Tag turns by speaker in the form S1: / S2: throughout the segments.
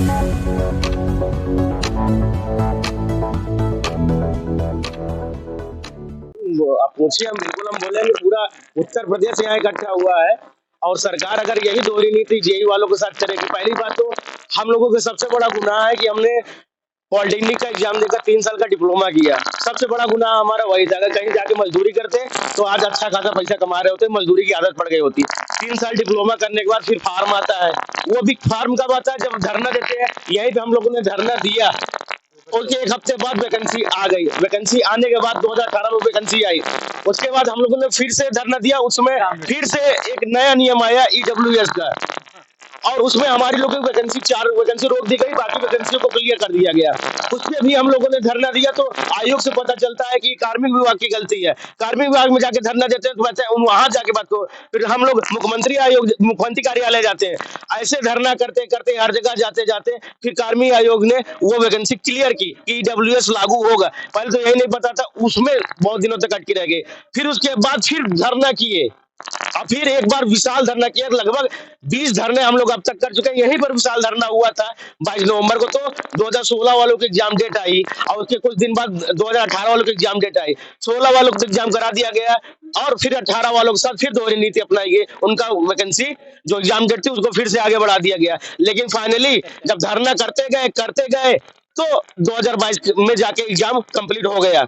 S1: आप पूछिए, हम बिल्कुल हम बोलेंगे। पूरा उत्तर प्रदेश यहाँ इकट्ठा हुआ है और सरकार अगर यही दोहरी नीति जेई वालों के साथ करेगी। पहली बात तो हम लोगों का सबसे बड़ा गुनाह है कि हमने पॉलिटेक्निक का एग्जाम देकर 3 साल का डिप्लोमा किया। सबसे बड़ा गुनाह हमारा वही था। अगर कहीं जाके मजदूरी करते तो आज अच्छा खासा पैसा कमा रहे होते, मजदूरी की आदत पड़ गई होती। 3 साल डिप्लोमा करने के बाद फिर फार्म आता है। वो भी फार्म कब आता है? जब धरना देते हैं। यहीं पे हम लोगों ने धरना दिया, उसके 1 हफ्ते बाद वैकेंसी आ गई। वैकेंसी आने के बाद 2018 में वैकेंसी आई। उसके बाद हम लोगों ने फिर से धरना दिया, उसमें फिर से एक नया नियम आया ईडब्ल्यूएस का, और उसमें हमारी लोगों की वैकेंसी 4 वैकेंसी रोक दी गई, बाकी वैकेंसियों को क्लियर कर दिया गया। उसमें भी हम लोगों ने धरना दिया। तो आयोग से पता चलता है कि कार्मिक विभाग की गलती है। कार्मिक विभाग में जाके धरना देते हैं तो कहते हैं वहां जाके बात करो। फिर हम लोग मुख्यमंत्री कार्यालय जाते हैं। ऐसे धरना करते करते हर जगह जाते जाते फिर कार्मिक आयोग ने वो वैकेंसी क्लियर की कि ईडब्ल्यूएस लागू होगा। पहले तो यही नहीं पता था, उसमें बहुत दिनों तक अटके रह गए। फिर उसके बाद फिर धरना किए, और फिर एक बार विशाल धरना किया। लगभग 20 धरने हम लोग अब तक कर चुके हैं। यहीं पर विशाल धरना हुआ था 22 नवंबर को। तो 2016 वालों की एग्जाम डेट आई और उसके कुछ दिन बाद 2018 वालों की एग्जाम डेट आई। 16 वालों को एग्जाम करा दिया गया और फिर 18 वालों के साथ फिर दोहरी नीति अपनाई गई। उनका वैकेंसी जो एग्जाम डेट थी उसको फिर से आगे बढ़ा दिया गया। लेकिन फाइनली जब धरना करते गए तो 2022 में जाके एग्जाम कंप्लीट हो गया।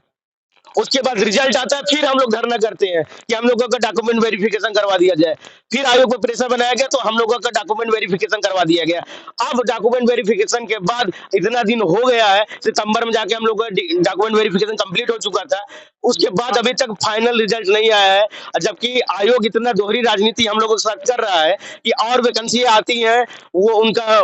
S1: उसके बाद रिजल्ट आता है, फिर हम लोग धरना करते हैं कि हम लोगों का डॉक्यूमेंट वेरिफिकेशन करवा दिया जाए। फिर आयोग पर प्रेशर बनाया गया तो हम लोगों का डॉक्यूमेंट वेरिफिकेशन करवा दिया गया। अब डॉक्यूमेंट वेरिफिकेशन के बाद इतना दिन हो गया है, सितंबर में जाके हम लोग का डॉक्यूमेंट वेरिफिकेशन कंप्लीट हो चुका था। उसके बाद अभी तक फाइनल रिजल्ट नहीं आया है, जबकि आयोग इतना दोहरी राजनीति हम लोगों के साथ कर रहा है कि और वैकेंसी आती है, वो उनका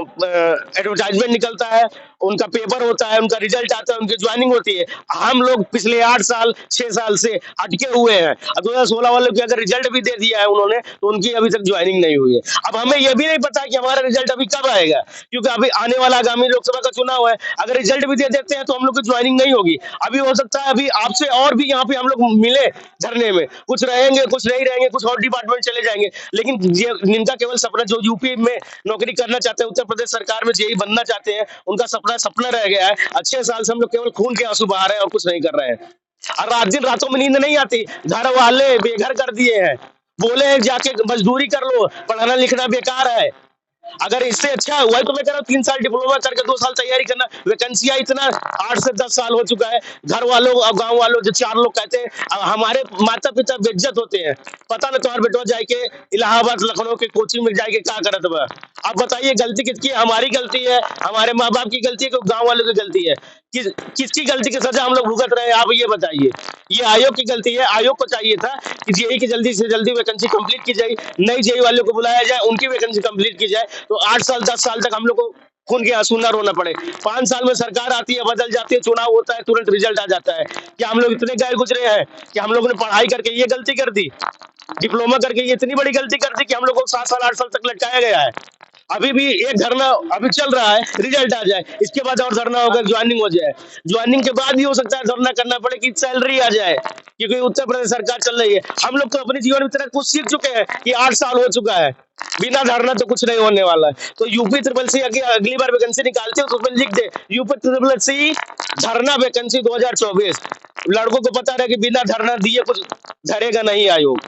S1: एडवर्टाइजमेंट निकलता है, उनका पेपर होता है, उनका रिजल्ट आता है, उनकी ज्वाइनिंग होती है। हम लोग पिछले 8 साल 6 साल से अटके हुए हैं। 2016 वालों की अगर रिजल्ट भी दे दिया है उन्होंने तो उनकी अभी तक ज्वाइनिंग नहीं हुई है। अब हमें यह भी नहीं पता कि हमारा रिजल्ट अभी कब आएगा, क्योंकि अभी आने वाला आगामी लोकसभा का चुनाव है। अगर रिजल्ट भी दे देते हैं तो हम लोग की ज्वाइनिंग नहीं होगी। अभी हो सकता है अभी आपसे और भी यहाँ पे हम लोग मिले धरने में, कुछ रहेंगे कुछ नहीं रहेंगे, कुछ और डिपार्टमेंट चले जाएंगे। लेकिन जिनका केवल सपना, जो यूपी में नौकरी करना चाहते हैं, उत्तर प्रदेश सरकार में जेई बनना चाहते हैं, उनका सपना रह गया है। अच्छे साल से हम लोग केवल खून के आंसू बहा रहे हैं और कुछ नहीं कर रहे हैं। और रात दिन रातों में नींद नहीं आती। घर वाले बेघर कर दिए हैं, बोले हैं जाके मजदूरी कर लो, पढ़ना लिखना बेकार है। अगर इससे अच्छा वही तो मैं कह रहा हूँ, 3 साल डिप्लोमा करके 2 साल तैयारी करना। वैकेंसियां इतना 8 से 10 साल हो चुका है। घर वालों और गांव वालों जो 4 लोग कहते हैं, अब हमारे माता पिता बेइज्जत होते हैं। पता नहीं तुम्हारे बेटवा जाए के इलाहाबाद लखनऊ के कोचिंग में जाके क्या करत बा। अब बताइए गलती किसकी है? हमारी गलती है, हमारे माँ बाप की गलती है कि गाँव वालों की गलती है? किसकी गलती की सजा हम लोग भुगत रहे हैं? आप ये बताइए। ये आयोग की गलती है। आयोग को चाहिए था कि जेई की जल्दी से जल्दी वैकेंसी कंप्लीट की जाए, नई जेई वालों को बुलाया जाए, उनकी वैकेंसी कंप्लीट की जाए, तो 8 साल 10 साल तक हम लोग को खून के आंसू ना रोना पड़े। 5 साल में सरकार आती है, बदल जाती है, चुनाव होता है, तुरंत रिजल्ट आ जाता है। क्या हम लोग इतने गैर गुजरे हैं कि हम लोगों ने पढ़ाई करके ये गलती कर दी, डिप्लोमा करके ये इतनी बड़ी गलती कर दी कि हम लोग को 7 साल 8 साल तक लटकाया गया है? अभी भी एक धरना अभी चल रहा है, रिजल्ट आ जाए, इसके बाद और धरना होगा, ज्वाइनिंग हो जाए। ज्वाइनिंग के बाद भी हो सकता है धरना करना पड़े कि सैलरी आ जाए, क्योंकि उत्तर प्रदेश सरकार चल रही है। हम लोग तो अपने जीवन में इतना कुछ सीख चुके हैं कि 8 साल हो चुका है, बिना धरना तो कुछ नहीं होने वाला है। तो यूपी ट्रिपल सी अगली बार वैकेंसी निकालते हो तो उसमें लिख दे यूपी ट्रिपल सी धरना वैकेंसी 2024। लड़कों को पता रहे कि बिना धरना दिए कुछ धरेगा नहीं आयोग।